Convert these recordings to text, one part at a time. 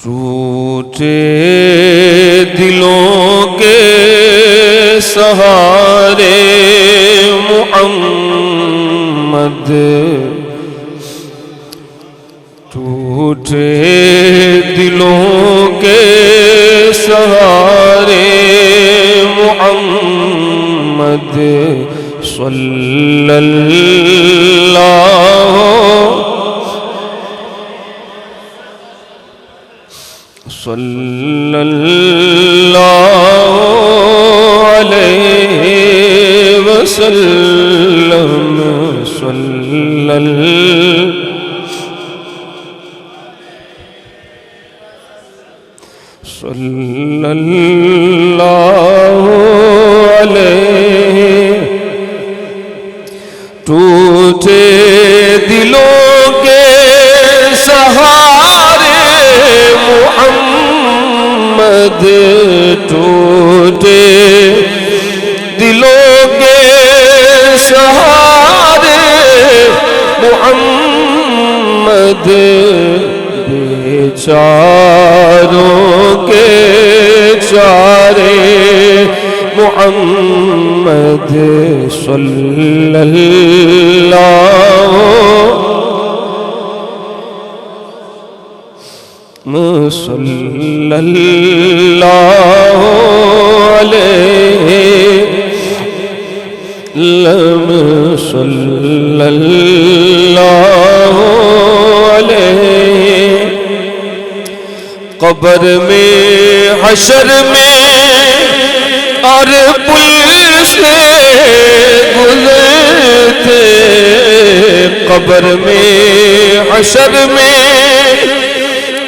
ٹوٹے دلوں کے سہارے محمد، ٹوٹے دلوں کے سہارے محمد صلی اللہ علیہ وسلم، صلی اللہ علیہ۔ ٹوٹے دلوں کے سہارے محمد، ٹوٹے دلوں کے سہارے محمد، بیچاروں کے چارے محمد صلی اللہ صلی اللہ علیہ صلی اللہ علیہ۔ قبر میں، حشر میں اور پل سے گزرتے، قبر میں، حشر میں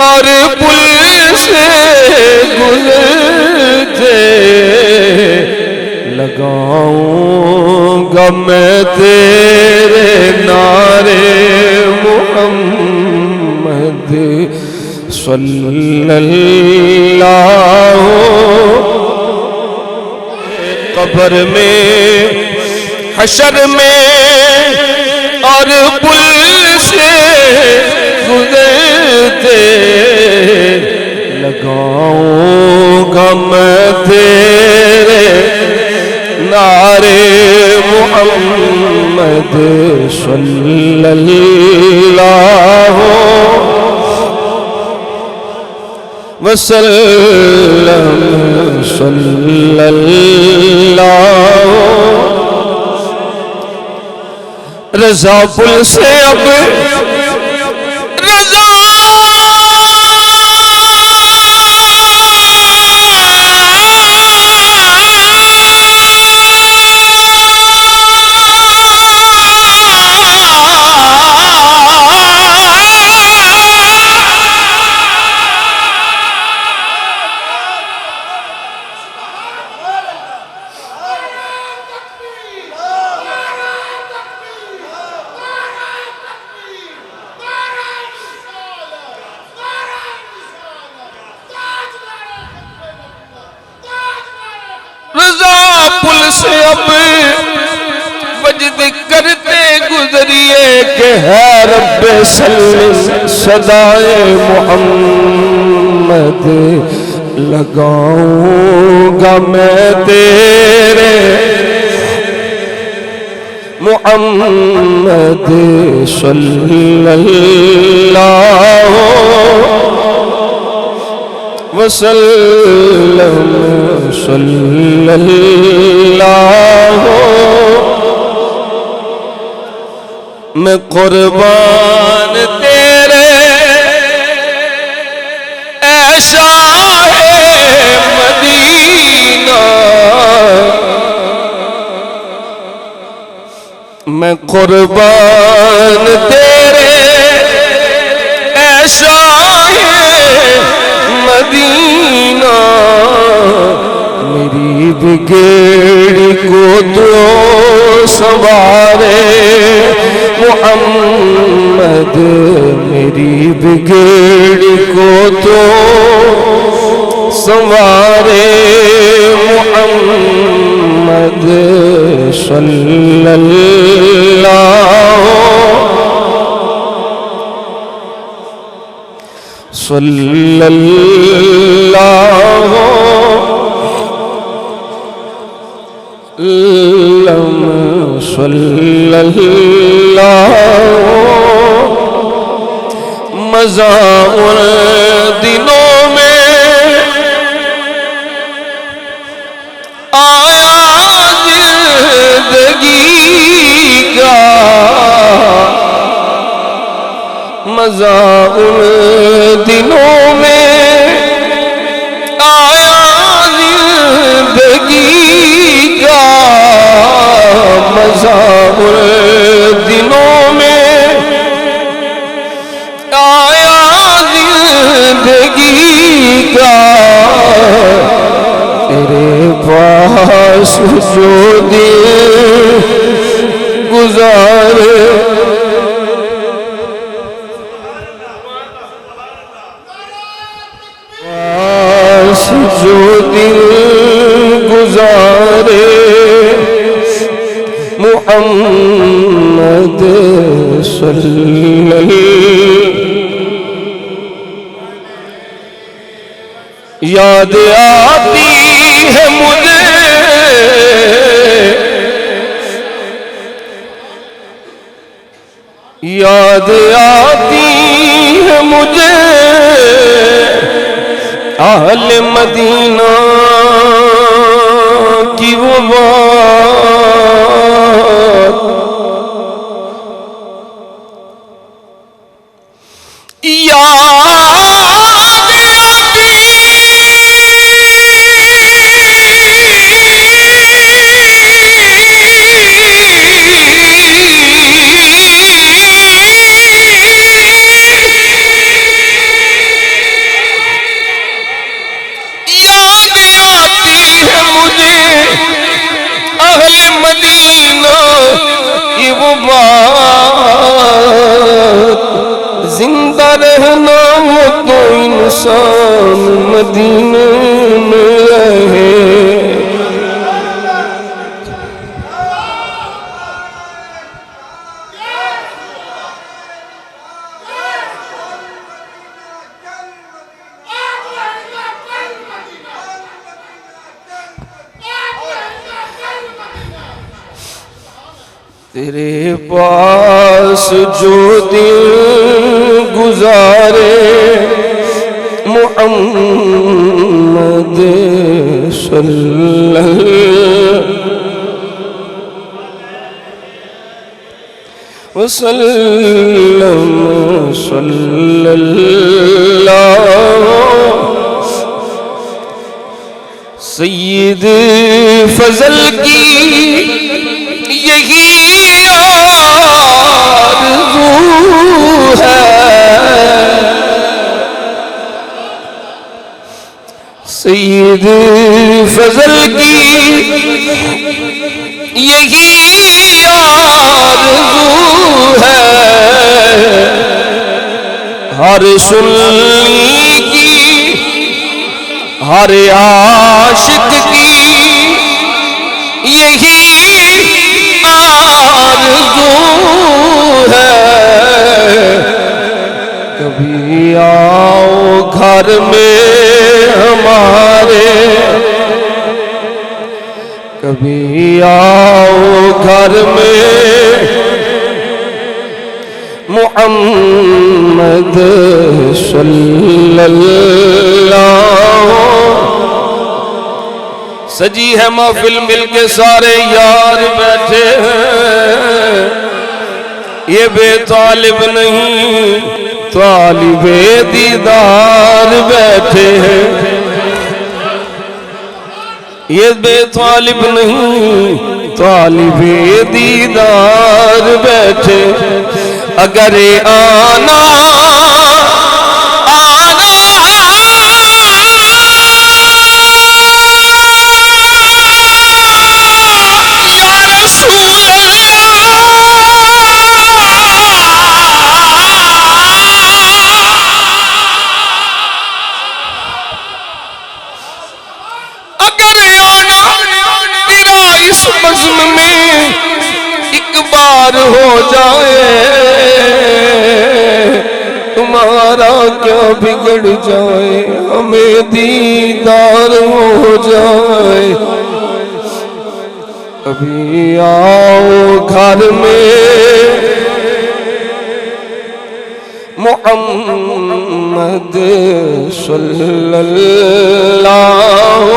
اور پل سے گزرتے، لگاؤں گا میں تیرے نعرے محمد صلی اللہ۔ قبر میں، حشر میں اور پل سے گزرتے، لگاؤں گا میں تیرے نعرے محمد صلی اللہ وسلم، صلی اللہ۔ رضا پل سے اب رضا پل سے اب وجد کرتے گزریے کہ ہے رب صلی صدائے محمد، لگاؤں گا میں تیرے محمد صلی اللہ وسلم، صلی اللہ۔ میں قربان تیرے اے شاہ مدینہ، میں قربان تیرے اے شاہ مدینہ، میری بگڑی کو تو سنوارے محمد، میری بگڑی کو تو سنوارے محمد صلی اللہ صلی اللہ صلی اللہ مزاح ان دنوں میں آیا زندگی کا مزاح ان دنوں میں آیا زندگی کا مزاح ان دنوں میں آیا زندگی کا تیرے پاس جو دل گزارے پاس جو دل گزارے محمد صلی اللہ یاد آتی ہے مجھے یاد آتی ہے مجھے اہل مدینہ کی وہ بات زندہ رہنا ہو تو انسان مدینے میں رہے تیرے پاس جو دل گزارے محمد صلی اللہ وسلم صلی اللہ سید فضل کی یہی آرزو ہے سید فضل کی یہی آرزو ہے ہر سنی کی ہر عاشق کی یہی آرزو ہے کبھی آؤ گھر میں ہمارے کبھی آؤ گھر میں محمد صلی اللہ سجی ہے محفل مل کے سارے یار بیٹھے ہیں یہ بے طالب نہیں طالب دیدار بیٹھے ہیں یہ بے طالب نہیں طالب دیدار بیٹھے اگر آنا ہو جائے تمہارا ذرا کیا بگڑ جائے ہمیں دیدار ہو جائے ابھی آؤ گھر میں محمد صلی اللہ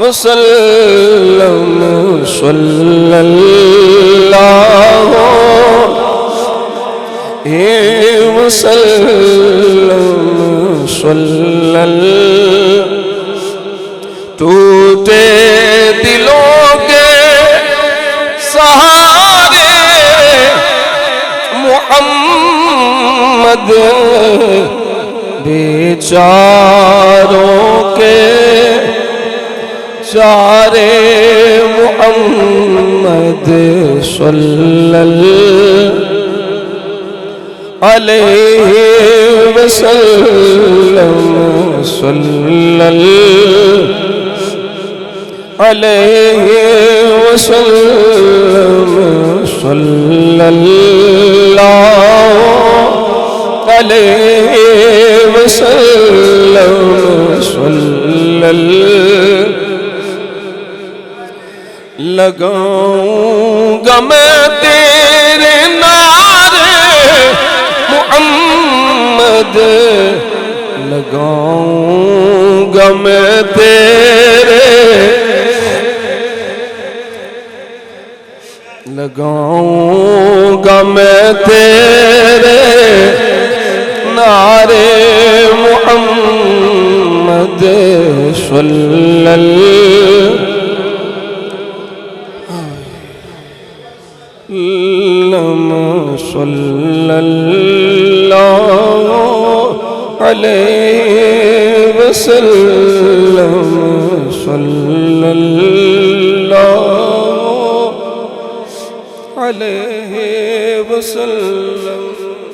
وسلم صلی اللہ وسلم صلی اللہ ٹوٹے دلوں کے سہارے محمد بیچاروں کے چارے محمد صلی اللہ علیہ وسلم صلی اللہ علیہ وسلم صلی اللہ علیہ وسلم صلی اللہ لگاؤں گا میں تیرے نعرے محمد لگاؤں گا میں تیرے لگاؤں گا میں تیرے نعرے محمد صلی اللہ صلی اللہ علیہ وسلم صلی اللہ علیہ وسلم